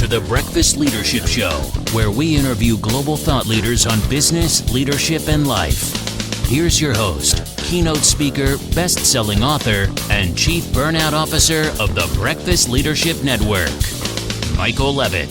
to the Breakfast Leadership Show, where we interview global thought leaders on business, leadership, and life. Here's your host, keynote speaker, best-selling author, and chief burnout officer of the Breakfast Leadership Network, Michael Levitt.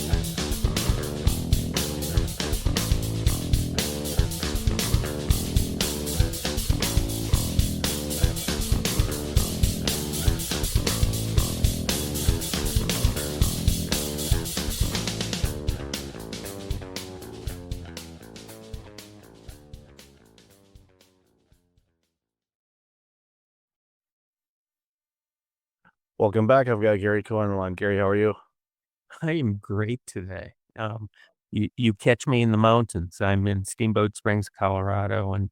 Welcome back. I've got Gary Cohen on the line. Gary, how are you? I am great today. You catch me in the mountains. I'm in Steamboat Springs, Colorado, and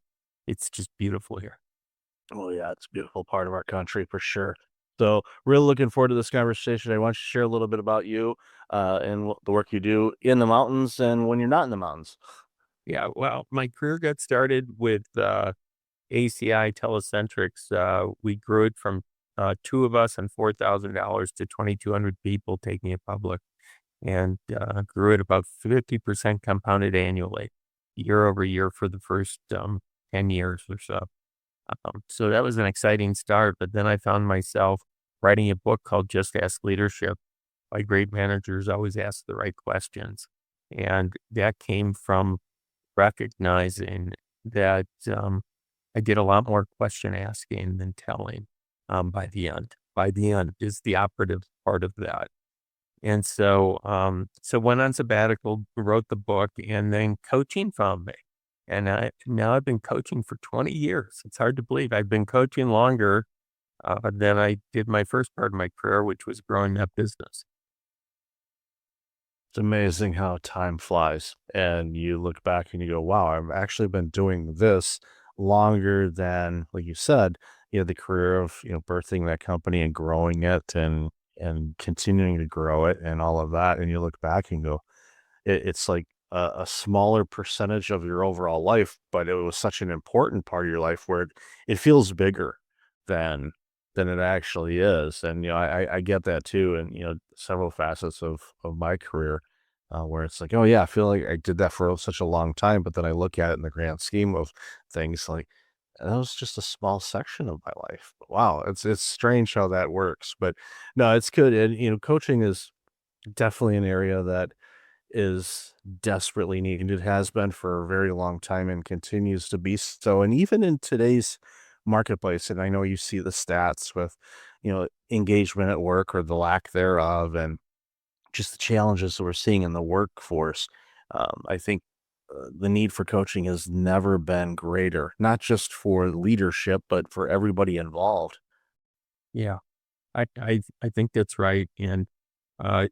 it's just beautiful here. Oh, yeah, it's a beautiful part of our country for sure. So, really looking forward to this conversation. I want you to share a little bit about you and the work you do in the mountains and when you're not in the mountains. Yeah, well, my career got started with ACI Telecentrics. We grew it from two of us and $4,000 to 2,200 people, taking it public, and grew it about 50% compounded annually, year over year for the first 10 years or so. So that was an exciting start, but then I found myself writing a book called Just Ask Leadership. Why Great Managers Always Ask the Right Questions. And that came from recognizing that I did a lot more question asking than telling by the end. By the end is the operative part of that. And so went on sabbatical, wrote the book, and then coaching found me. And now I've been coaching for 20 years. It's hard to believe. I've been coaching longer than I did my first part of my career, which was growing that business. It's amazing how time flies. And you look back and you go, wow, I've actually been doing this longer than, like you said, the career of, birthing that company and growing it and continuing to grow it and all of that. And you look back and go, it's like a smaller percentage of your overall life, but it was such an important part of your life where it feels bigger than it actually is. And I get that too, and several facets of my career, where it's like, oh yeah, I feel like I did that for such a long time, but then I look at it in the grand scheme of things, like that was just a small section of my life. But wow, it's strange how that works, but no, it's good. And coaching is definitely an area that is desperately needed. It has been for a very long time and continues to be so. And even in today's marketplace, and I know you see the stats with, engagement at work or the lack thereof, and just the challenges that we're seeing in the workforce. I think the need for coaching has never been greater, not just for leadership, but for everybody involved. Yeah, I think that's right. And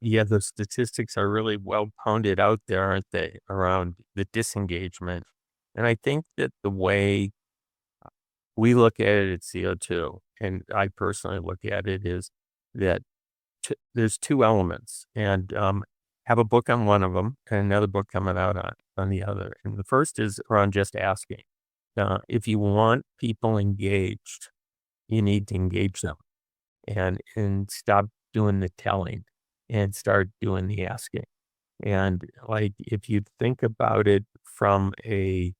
yeah, the statistics are really well pounded out there, aren't they, around the disengagement. And I think that the way we look at it at CO2, and I personally look at it, is that there's two elements, and have a book on one of them and another book coming out on the other. And the first is around just asking. If you want people engaged, you need to engage them and stop doing the telling and start doing the asking. And like, if you think about it from a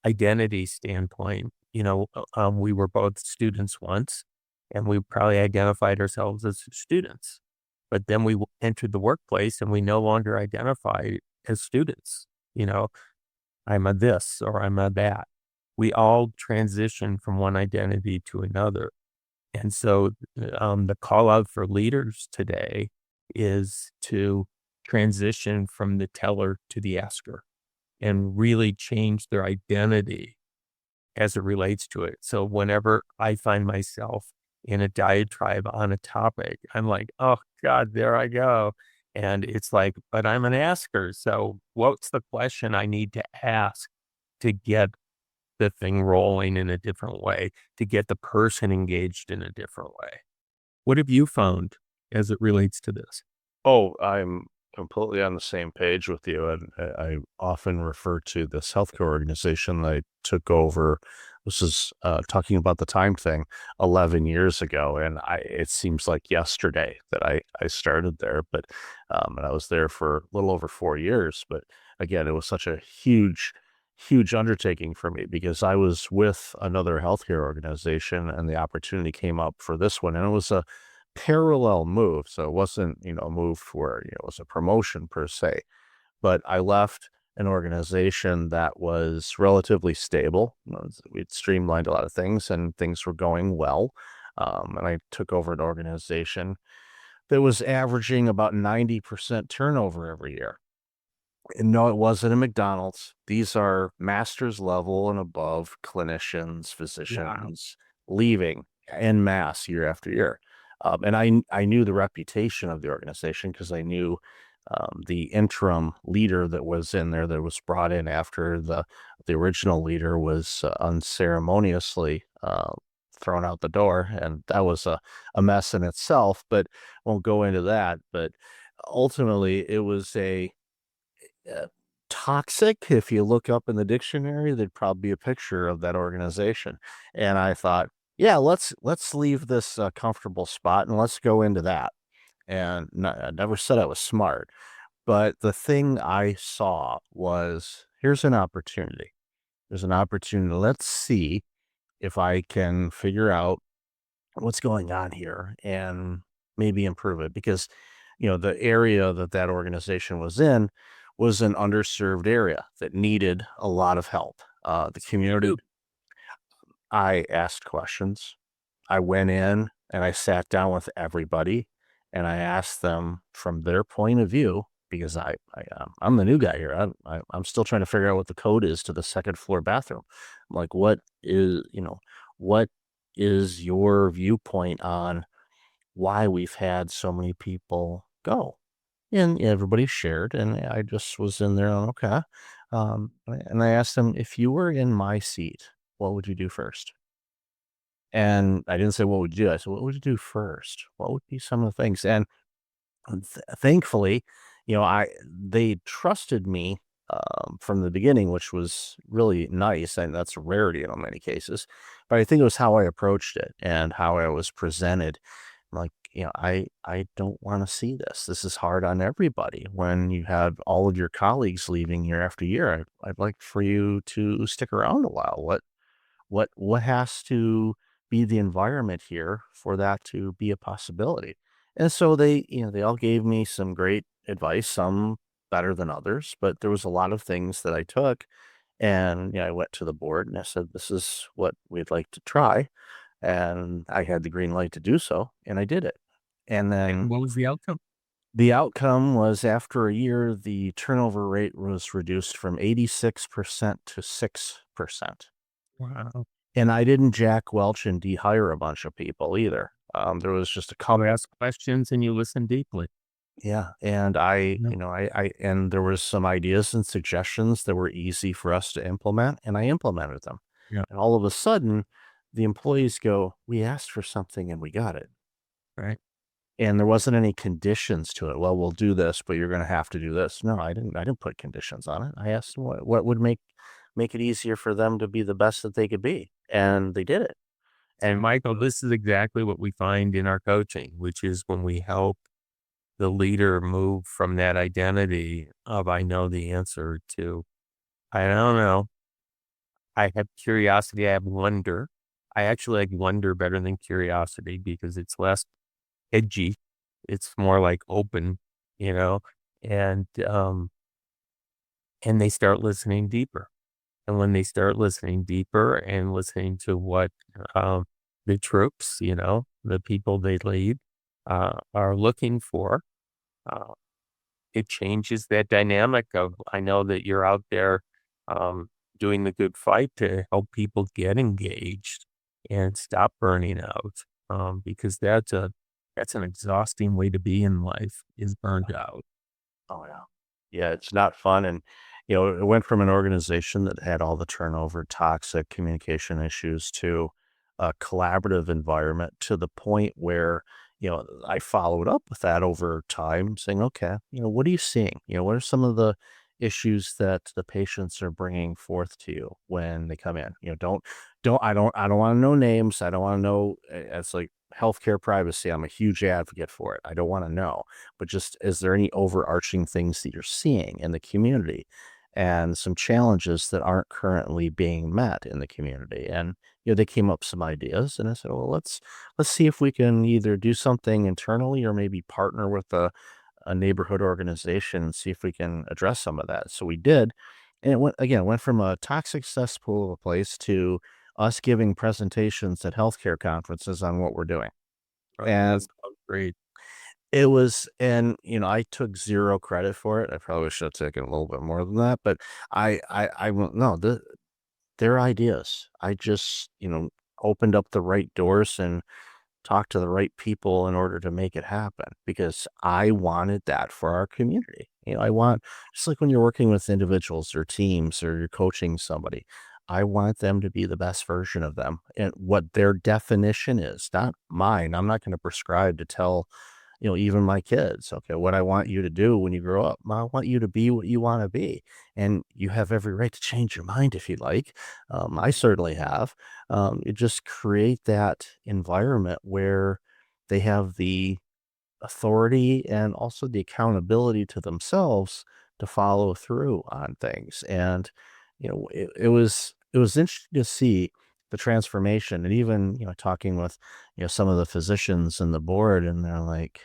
identity standpoint, we were both students once, and we probably identified ourselves as students. But then we entered the workplace and we no longer identify as students. You know, I'm a this or I'm a that. We all transition from one identity to another. And so the call out for leaders today is to transition from the teller to the asker and really change their identity as it relates to it. So whenever I find myself in a diatribe on a topic, I'm like, oh God, there I go. And it's like, but I'm an asker. So what's the question I need to ask to get the thing rolling in a different way, to get the person engaged in a different way? What have you found as it relates to this? Oh, I'm completely on the same page with you. And I often refer to this healthcare organization that I took over this is talking about the time thing 11 years ago. And it seems like yesterday that I started there, but, and I was there for a little over 4 years. But again, it was such a huge undertaking for me because I was with another healthcare organization and the opportunity came up for this one. And it was a parallel move. So it wasn't, a move where, it was a promotion per se, but I left an organization that was relatively stable. We'd streamlined a lot of things and things were going well. And I took over an organization that was averaging about 90% turnover every year. And no, it wasn't a McDonald's. These are master's level and above clinicians, Wow. physicians leaving en masse year after year. And I knew the reputation of the organization because I knew the interim leader that was in there that was brought in after the original leader was unceremoniously thrown out the door, and that was a mess in itself. But won't go into that. But ultimately, it was a uh, toxic. If you look up in the dictionary, there'd probably be a picture of that organization. And I thought, yeah, let's leave this comfortable spot and let's go into that. And I never said I was smart, but the thing I saw was here's an opportunity. There's an opportunity. Let's see if I can figure out what's going on here and maybe improve it because the area that organization was an underserved area that needed a lot of help. The community, True. I asked questions. I went in and I sat down with everybody and I asked them from their point of view because I'm the new guy here. I'm still trying to figure out what the code is to the second floor bathroom. I'm like, what is your viewpoint on why we've had so many people go? And everybody shared, and I just was in there, okay. And I asked them, if you were in my seat, what would you do first? And I didn't say, what would you do? I said, what would you do first? What would be some of the things? And thankfully, they trusted me from the beginning, which was really nice. And that's a rarity in many cases. But I think it was how I approached it and how I was presented. Like, I don't want to see this. This is hard on everybody. When you have all of your colleagues leaving year after year, I'd like for you to stick around a while. What has to be the environment here for that to be a possibility? And so they all gave me some great advice, some better than others, but there was a lot of things that I took. And I went to the board and I said, this is what we'd like to try. And I had the green light to do so, and I did it. And And then what was the outcome? the outcome was after a year, the turnover rate was reduced from 86% to 6%. Wow. And I didn't Jack Welch and dehire a bunch of people either. There was just a You couple. ask questions and you listen deeply. Yeah. And Yeah. and there was some ideas and suggestions that were easy for us to implement, and I implemented them. Yeah. And all of a sudden, the employees go, we asked for something and we got it. Right. And there wasn't any conditions to it. Well, we'll do this, but you're going to have to do this. No, I didn't put conditions on it. I asked them what would make it easier for them to be the best that they could be, and they did it. And And Michael, this is exactly what we find in our coaching, which is when we help the leader move from that identity of I know the answer to I don't know. I have curiosity, I have wonder. I actually like wonder better than curiosity because it's less edgy. It's more like open, you know, and and they start listening deeper. And when they start listening deeper and listening to what the troops, the people they lead are looking for, uh, it changes that dynamic of I know that you're out there um, doing the good fight to help people get engaged and stop burning out because that's an exhausting way to be in life is burned out. oh yeah, yeah, it's not fun. And it went from an organization that had all the turnover, toxic communication issues to a collaborative environment to the point where I followed up with that over time, saying, okay, what are you seeing? What are some of the issues that the patients are bringing forth to you when they come in. Don't want to know names. I don't want to know. It's like healthcare privacy. I'm a huge advocate for it. I don't want to know, but just is there any overarching things that you're seeing in the community and some challenges that aren't currently being met in the community? And they came up with some ideas, and I said, well, let's see if we can either do something internally or maybe partner with a neighborhood organization and see if we can address some of that. So we did. And it went from a toxic cesspool of a place to us giving presentations at healthcare conferences on what we're doing. That's And great. it was, and I took zero credit for it. I probably should have taken a little bit more than that, but I won't, no, their ideas. I just, opened up the right doors and talk to the right people in order to make it happen because I wanted that for our community. I want, just like when you're working with individuals or teams or you're coaching somebody, I want them to be the best version of them and what their definition is, not mine. I'm not going to prescribe to tell, even my kids, okay, what I want you to do when you grow up. I want you to be what you want to be. And you have every right to change your mind if you like. I certainly have. You just create that environment where they have the authority and also the accountability to themselves to follow through on things. And it was interesting to see the transformation, and even talking with some of the physicians and the board, and they're like,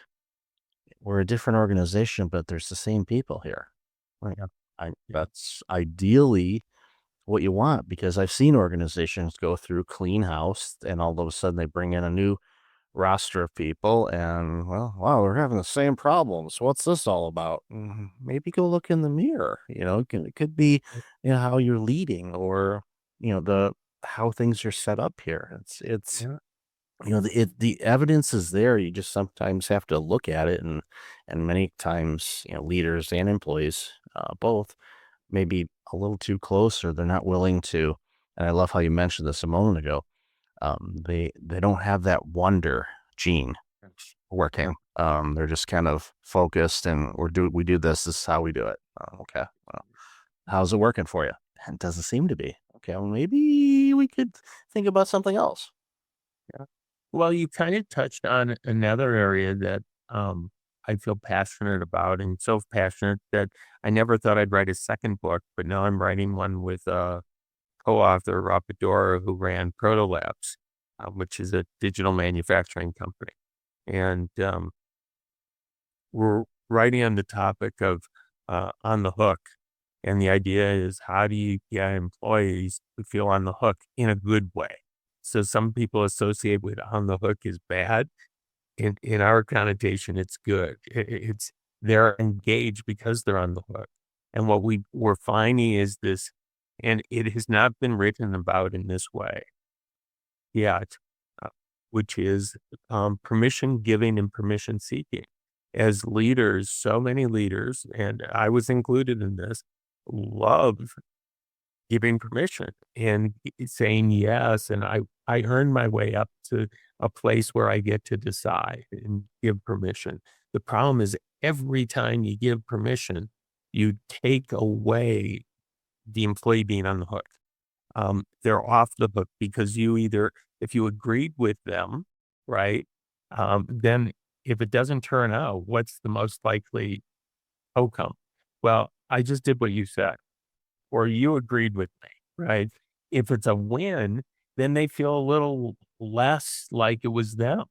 we're a different organization, but there's the same people here. Like, that's ideally what you want, because I've seen organizations go through clean house and all of a sudden they bring in a new roster of people and, well, wow, we're having the same problems. What's this all about? Maybe go look in the mirror. It could be how you're leading, or the how things are set up here. It's Yeah. the evidence is there. You just sometimes have to look at it, and many times leaders and employees, both, maybe a little too close, or they're not willing to. And I love how you mentioned this a moment ago. They don't have that wonder gene Yeah. working. They're just kind of focused, and we do this. This is how we do it. Okay, well, how's it working for you? It doesn't seem to be. Okay, well, maybe we could think about something else. Yeah. Well, you kind of touched on another area that I feel passionate about, and so passionate that I never thought I'd write a second book, but now I'm writing one with a co-author, Rapadora, who ran Proto Labs, which is a digital manufacturing company. And we're writing on the topic of on the hook. And the idea is, how do you get employees to feel on the hook in a good way? So some people associate with on the hook is bad. In our connotation, it's good. It's they're engaged because they're on the hook. And what we're finding is this, and it has not been written about in this way yet, uh, which is permission giving and permission seeking. As leaders, so many leaders, and I was included in this, love giving permission and saying yes. And I earned my way up to a place where I get to decide and give permission. The problem is every time you give permission, you take away the employee being on the hook. They're off the hook because if you agreed with them, right? Then if it doesn't turn out, what's the most likely outcome? Well, I just did what you said, or you agreed with me, right? If it's a win, then they feel a little less like it was them,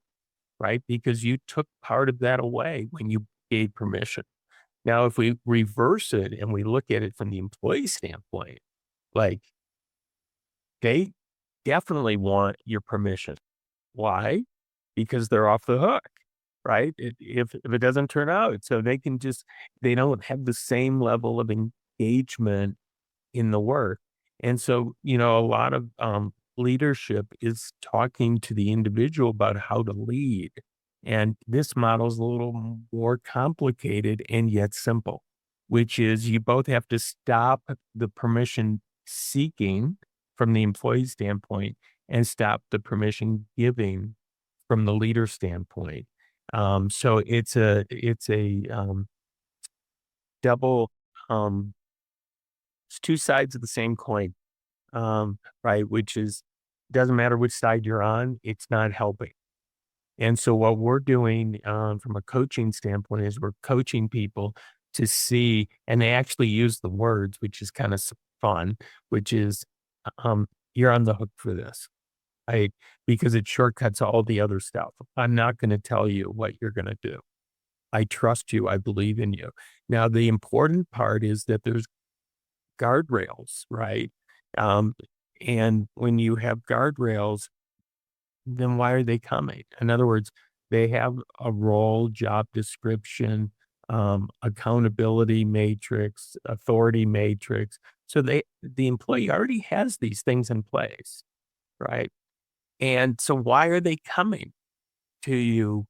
right? Because you took part of that away when you gave permission. Now, if we reverse it and we look at it from the employee standpoint, like they definitely want your permission. Why? Because they're off the hook, right? If it doesn't turn out, so they don't have the same level of engagement in the work. And so, a lot of leadership is talking to the individual about how to lead. And this model is a little more complicated and yet simple, which is you both have to stop the permission seeking from the employee standpoint and stop the permission giving from the leader standpoint. So it's a double. It's two sides of the same coin, right? Which is, doesn't matter which side you're on, it's not helping. And so what we're doing from a coaching standpoint is we're coaching people to see, and they actually use the words, which is kind of fun, which is, you're on the hook for this, right? Because it shortcuts all the other stuff. I'm not going to tell you what you're going to do. I trust you. I believe in you. Now, the important part is that there's guardrails, right? Um, and when you have guardrails, then why are they coming? In other words, they have a role, job description, accountability matrix, authority matrix. So the employee already has these things in place, right? And so why are they coming to you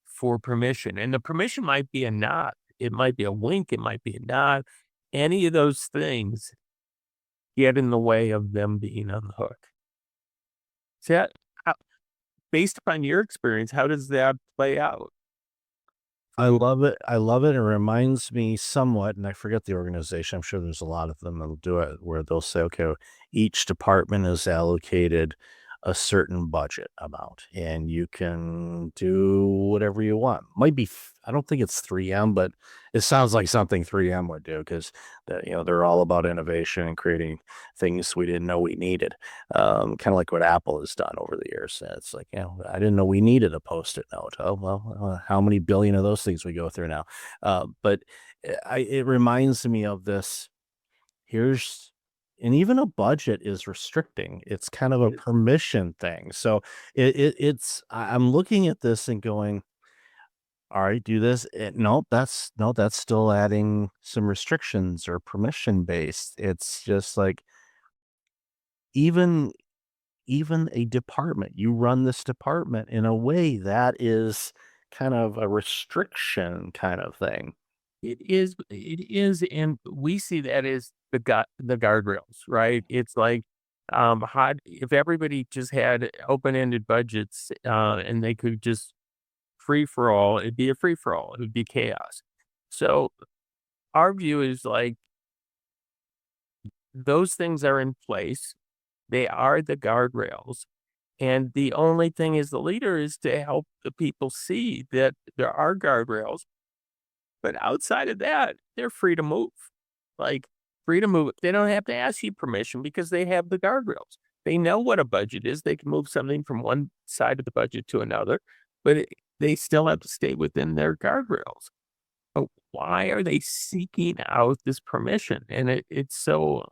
for permission? And the permission might be a nod. It might be a wink. It might be a nod. Any of those things get in the way of them being on the hook. So that, based upon your experience, how does that play out? I love it. I love it. It reminds me somewhat, and I forget the organization. I'm sure there's a lot of them that'll do it where they'll say, okay, each department is allocated a certain budget amount and you can do whatever you want. Might be, I don't think it's 3M, but it sounds like something 3M would do because they're all about innovation and creating things we didn't know we needed. Kind of like what Apple has done over the years. It's like, I didn't know we needed a Post-it note. Oh, well, how many billion of those things we go through now? But it reminds me of this. Here's, and even a budget is restricting. It's kind of a permission thing. So I'm looking at this and going, all right, do this. Nope, that's still adding some restrictions or permission based. It's just like, even a department, you run this department in a way that is kind of a restriction kind of thing. It is, and we see that as the guardrails, right? It's like, how if everybody just had open-ended budgets, and they could just free for all, it'd be a free for all. It would be chaos. So our view is like those things are in place. They are the guardrails. And the only thing as the leader is to help the people see that there are guardrails. But outside of that, they're free to move. Like, free to move. They don't have to ask you permission because they have the guardrails. They know what a budget is. They can move something from one side of the budget to another, but they still have to stay within their guardrails. But why are they seeking out this permission? And it's so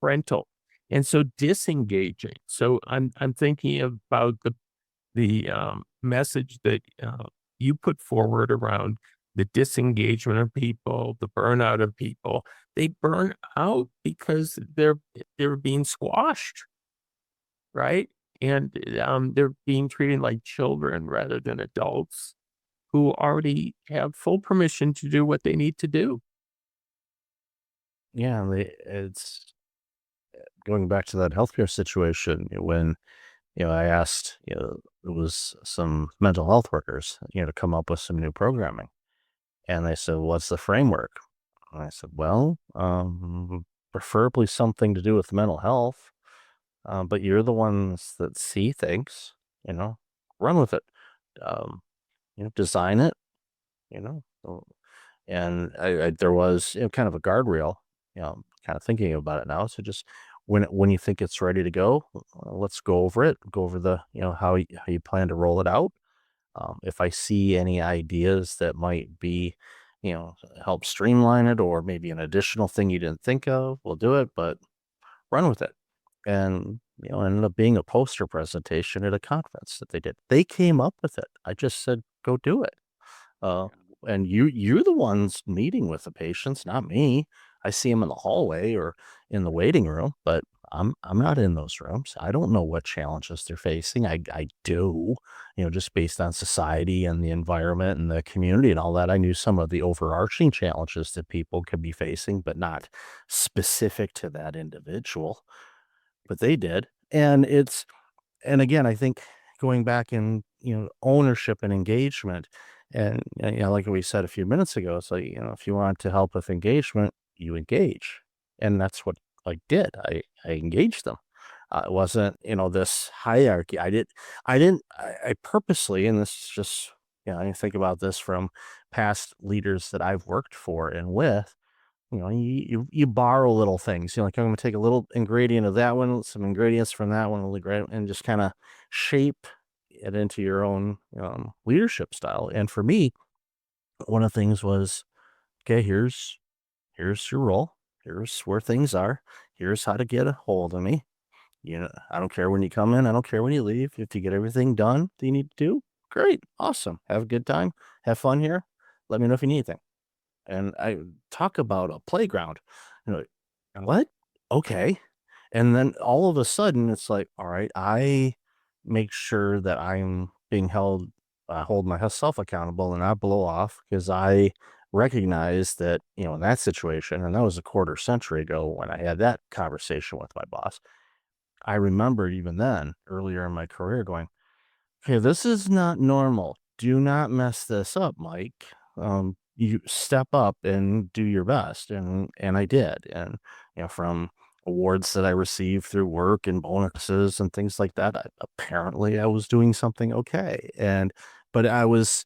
parental and so disengaging. So I'm thinking about the message that you put forward around the disengagement of people, the burnout of people. They burn out because they're being squashed, right? And they're being treated like children rather than adults who already have full permission to do what they need to do. Yeah, it's going back to that healthcare situation when I asked, it was some mental health workers, to come up with some new programming. And they said, "What's the framework?" And I said, "Well, preferably something to do with mental health. But you're the ones that see things, you know, run with it. Um, design it, you know." And there was, kind of a guardrail, kind of thinking about it now. So just when you think it's ready to go, let's go over it, go over the, how you plan to roll it out. If I see any ideas that might be, help streamline it, or maybe an additional thing you didn't think of, we'll do it, but run with it. And, ended up being a poster presentation at a conference that they did. They came up with it. I just said, go do it. Uh, and you're the ones meeting with the patients, not me. I see them in the hallway or in the waiting room, but I'm not in those rooms. I don't know what challenges they're facing. I do, just based on society and the environment and the community and all that. I knew some of the overarching challenges that people could be facing, but not specific to that individual. But they did. And again, I think going back in, ownership and engagement, and, like we said a few minutes ago, it's like, if you want to help with engagement, you engage. And that's what I did. I engaged them. It wasn't, this hierarchy. I purposely, and this is just, I think about this from past leaders that I've worked for and with, you borrow little things, like I'm going to take a little ingredient of that one, some ingredients from that one, and just kind of shape it into your own leadership style. And for me, one of the things was, okay, here's your role. Here's where things are. Here's how to get a hold of me. I don't care when you come in. I don't care when you leave. If you get everything done that you need to do, great. Awesome. Have a good time. Have fun here. Let me know if you need anything. And I talk about a playground. You what? Okay. And then all of a sudden it's like, all right, I make sure that I'm being hold myself accountable and not blow off, because I recognize that, in that situation, and that was a quarter century ago when I had that conversation with my boss. I remember even then, earlier in my career, going, okay, this is not normal. Do not mess this up, Mike. You step up and do your best. And I did. And, from awards that I received through work and bonuses and things like that, apparently I was doing something okay. But I was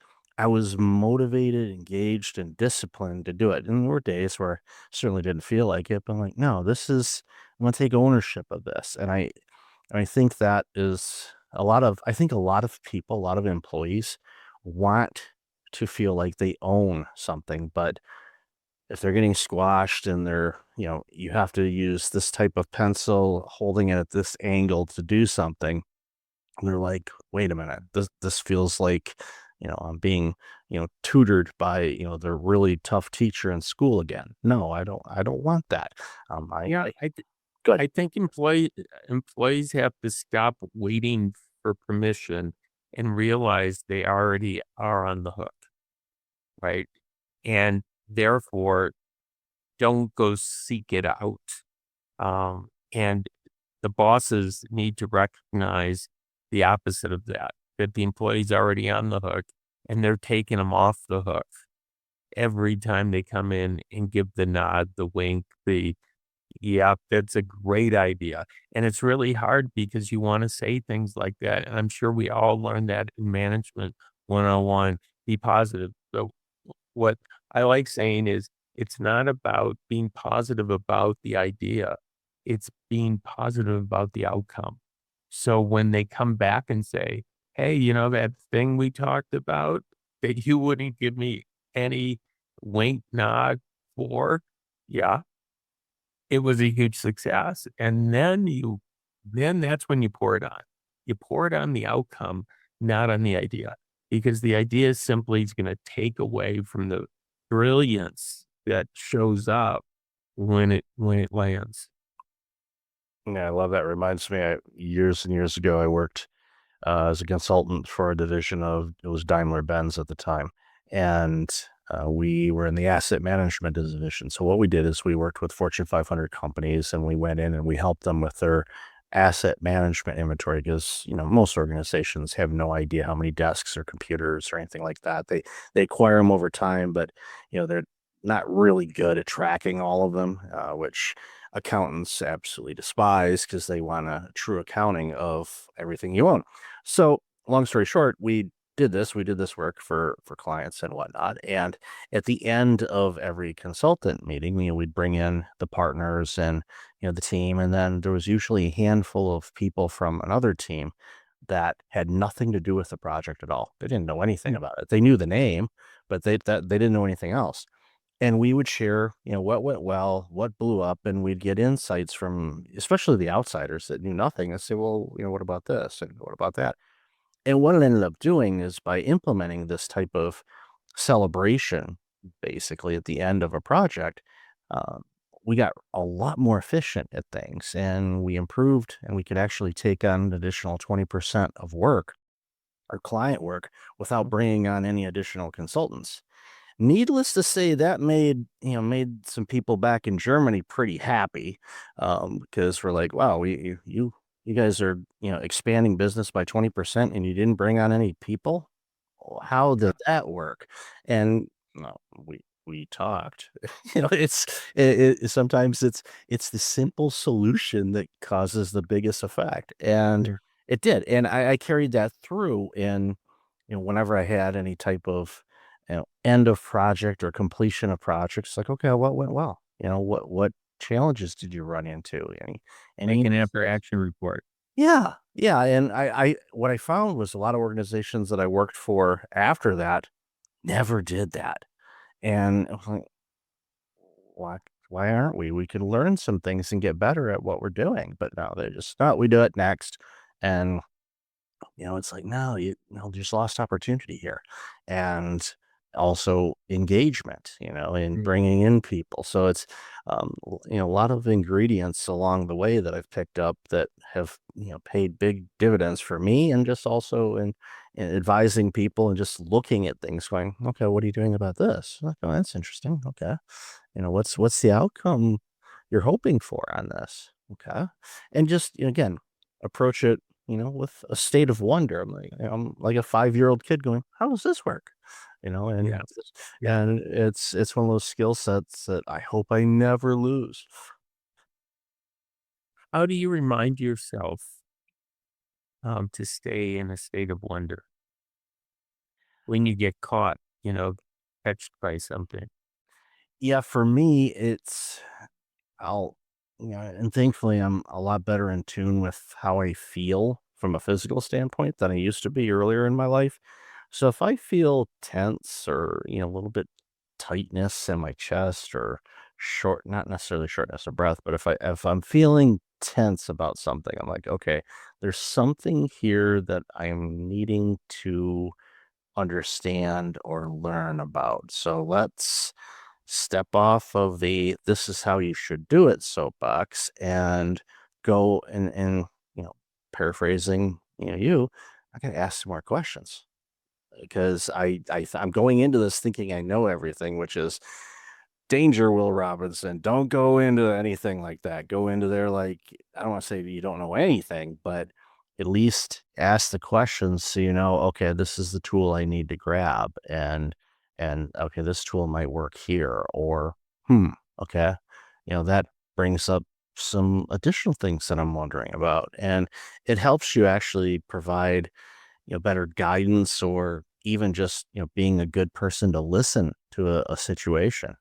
motivated, engaged, and disciplined to do it. And there were days where I certainly didn't feel like it, but I'm like, no, I'm going to take ownership of this. And I think that is I think a lot of people, a lot of employees want to feel like they own something, but if they're getting squashed and you have to use this type of pencil, holding it at this angle to do something, and they're like, wait a minute, this feels like, I'm being, tutored by, the really tough teacher in school again. No, I don't want that. Yeah, Good. I think employees have to stop waiting for permission and realize they already are on the hook, right? And therefore, don't go seek it out. And the bosses need to recognize the opposite of that, that the employee's already on the hook and they're taking them off the hook every time they come in and give the nod, the wink, yeah, that's a great idea. And it's really hard because you want to say things like that. And I'm sure we all learned that in management 101, be positive. So what I like saying is it's not about being positive about the idea. It's being positive about the outcome. So when they come back and say, hey, that thing we talked about that you wouldn't give me any wink nod for, yeah, it was a huge success, and then that's when you pour it on. You pour it on the outcome, not on the idea, because the idea simply is gonna take away from the brilliance that shows up when it lands. Yeah, I love that. Reminds me, years and years ago, I worked as a consultant for a division of, it was Daimler Benz at the time. And we were in the asset management division. So what we did is we worked with Fortune 500 companies, and we went in and we helped them with their asset management inventory, because, most organizations have no idea how many desks or computers or anything like that. They acquire them over time, but, they're not really good at tracking all of them, which accountants absolutely despise, because they want a true accounting of everything you own. So long story short, we did this work for clients and whatnot. And at the end of every consultant meeting, we'd bring in the partners and, the team. And then there was usually a handful of people from another team that had nothing to do with the project at all. They didn't know anything about it. They knew the name, but they didn't know anything else. And we would share, what went well, what blew up, and we'd get insights from especially the outsiders that knew nothing, and say, well, what about this and what about that? And what it ended up doing is, by implementing this type of celebration, basically at the end of a project, uh, we got a lot more efficient at things, and we improved, and we could actually take on an additional 20% of work, our client work, without bringing on any additional consultants. Needless to say, that made some people back in Germany pretty happy, because we're like, wow, you guys are expanding business by 20% and you didn't bring on any people. How did that work? And we we talked. Sometimes it's the simple solution that causes the biggest effect, and Yeah. it did. And I carried that through in, whenever I had any type of, end of project or completion of projects. Like, okay, what went well? What challenges did you run into? Like Any an after action report. Yeah, yeah. And I what I found was a lot of organizations that I worked for after that never did that. And I was like, why why aren't we? We could learn some things and get better at what we're doing. But no, they're just, no, we do it next. And it's like, no, there's lost opportunity here. And also engagement, in Mm. bringing in people. So it's, a lot of ingredients along the way that I've picked up that have, paid big dividends for me, and just also in advising people and just looking at things going, okay, what are you doing about this? Like, oh, that's interesting. Okay. What's the outcome you're hoping for on this? Okay. And just, again, approach it, with a state of wonder. I'm like a 5-year-old kid going, how does this work? And Yeah. Yeah. and it's one of those skill sets that I hope I never lose. How do you remind yourself to stay in a state of wonder when you get caught, catched by something? Yeah, for me, I'll, and thankfully I'm a lot better in tune with how I feel from a physical standpoint than I used to be earlier in my life. So if I feel tense or, a little bit tightness in my chest, or not necessarily shortness of breath, but if I'm feeling tense about something, I'm like, okay, there's something here that I'm needing to understand or learn about. So let's step off of the "this is how you should do it" soapbox, and go and paraphrasing, I gotta ask some more questions, because I'm going into this thinking I know everything, which is danger, Will Robinson. Don't go into anything like that. Go into there like, I don't want to say you don't know anything, but at least ask the questions so okay, this is the tool I need to grab, and okay, this tool might work here, or okay, that brings up some additional things that I'm wondering about, and it helps you actually provide, better guidance, or even just, being a good person to listen to a situation.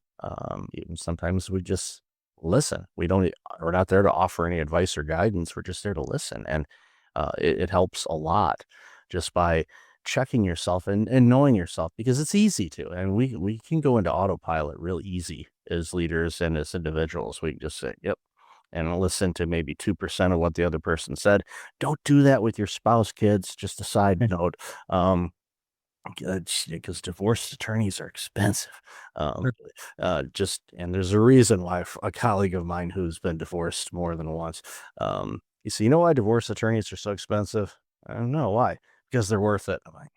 Even sometimes we just listen. We're not there to offer any advice or guidance. We're just there to listen. And it helps a lot just by checking yourself and knowing yourself, because it's easy to, and we can go into autopilot real easy as leaders and as individuals. We can just say, yep, and listen to maybe 2% of what the other person said. Don't do that with your spouse, kids. Just a side note. Um, because divorce attorneys are expensive. Um, and there's a reason why a colleague of mine who's been divorced more than once. He said, you know why divorce attorneys are so expensive? I don't know why. Because they're worth it. I'm like,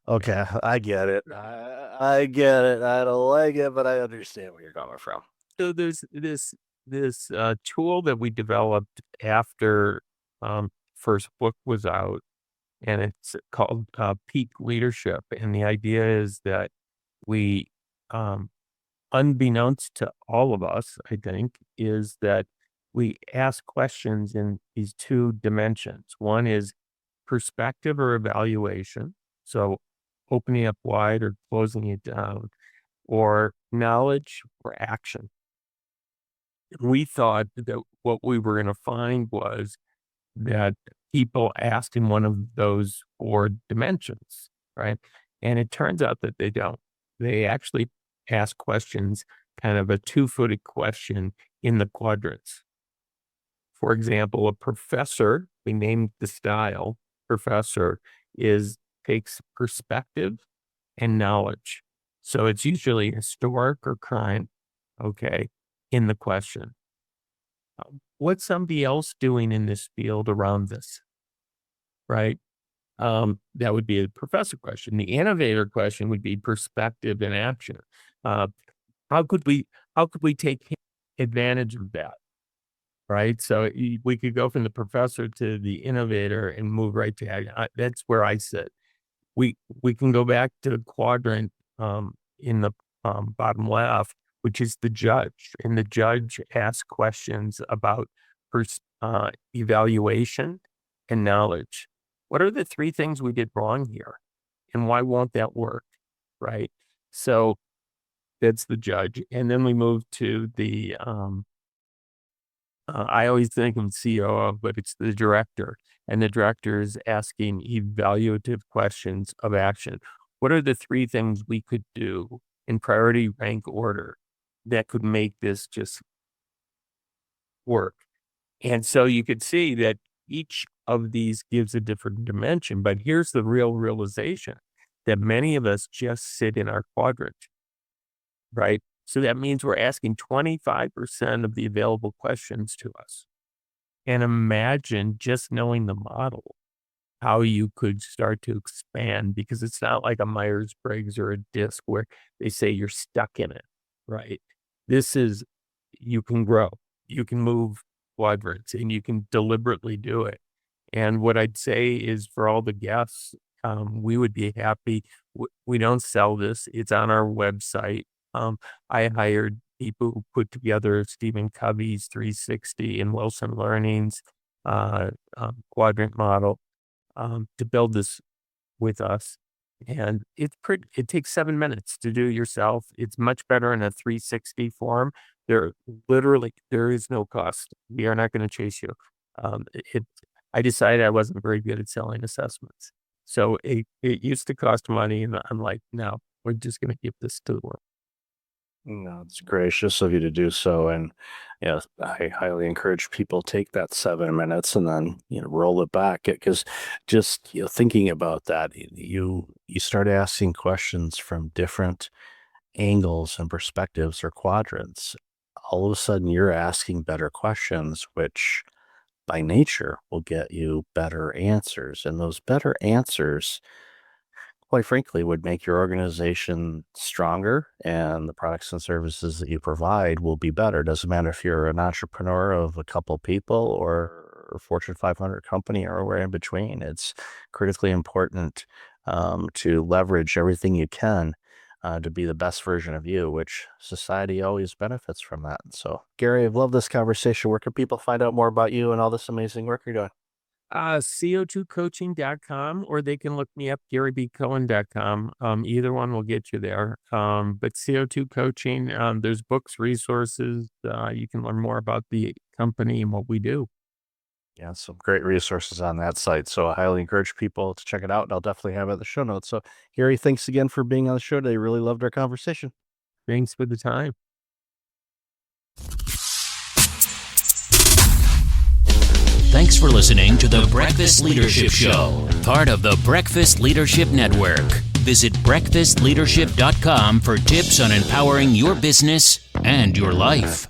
okay, I get it. I get it. I don't like it, but I understand where you're coming from. So there's this tool that we developed after first book was out, and it's called Peak Leadership. And the idea is that we, um, unbeknownst to all of us, I think, is that we ask questions in these two dimensions. One is perspective or evaluation, so opening up wide or closing it down, or knowledge or action. We thought that what we were going to find was that people asked in one of those four dimensions, right? And it turns out that they don't. They actually ask questions, kind of a two-footed question in the quadrants. For example, a professor, we named the style professor, is takes perspective and knowledge. So it's usually historic or current, okay, in the question. What's somebody else doing in this field around this, right? That would be a professor question. The innovator question would be perspective and action. Uh, how could we take advantage of that, right? So we could go from the professor to the innovator and move right to that's where I sit. We can go back to the quadrant in the bottom left, which is the judge. And the judge asks questions about evaluation and knowledge. What are the 3 things we did wrong here? And why won't that work? Right? So that's the judge. And then we move to the, I always think of COO, but it's the director. And the director is asking evaluative questions of action. What are the 3 things we could do in priority rank order that could make this just work? And so you could see that each of these gives a different dimension, but here's the real realization that many of us just sit in our quadrant, right? So that means we're asking 25% of the available questions to us. And imagine just knowing the model, how you could start to expand, because it's not like a Myers-Briggs or a DISC where they say you're stuck in it, right? This is, you can grow, you can move quadrants, and you can deliberately do it. And what I'd say is for all the guests, we would be happy. We don't sell this. It's on our website. I hired people who put together Stephen Covey's 360 and Wilson Learning's quadrant model to build this with us. And it takes 7 minutes to do yourself. It's much better in a 360 form. There is no cost. We are not going to chase you. I decided I wasn't very good at selling assessments. So it used to cost money, and I'm like, no, we're just going to give this to the world. No, it's gracious of you to do so. And I highly encourage people take that 7 minutes and then, roll it back. Because just, thinking about that, you start asking questions from different angles and perspectives or quadrants. All of a sudden you're asking better questions, which by nature will get you better answers. And those better answers, quite frankly, would make your organization stronger, and the products and services that you provide will be better. Doesn't matter if you're an entrepreneur of a couple people or a Fortune 500 company or where in between. It's critically important to leverage everything you can to be the best version of you, which society always benefits from that. So, Gary, I've loved this conversation. Where can people find out more about you and all this amazing work you're doing? CO2coaching.com, or they can look me up, GaryBCohen.com. Either one will get you there. But CO2 coaching, there's books, resources. You can learn more about the company and what we do. Yeah, some great resources on that site. So I highly encourage people to check it out. And I'll definitely have it in the show notes. So, Gary, thanks again for being on the show today. Really loved our conversation. Thanks for the time. Thanks for listening to the Breakfast Leadership Show, part of the Breakfast Leadership Network. Visit breakfastleadership.com for tips on empowering your business and your life.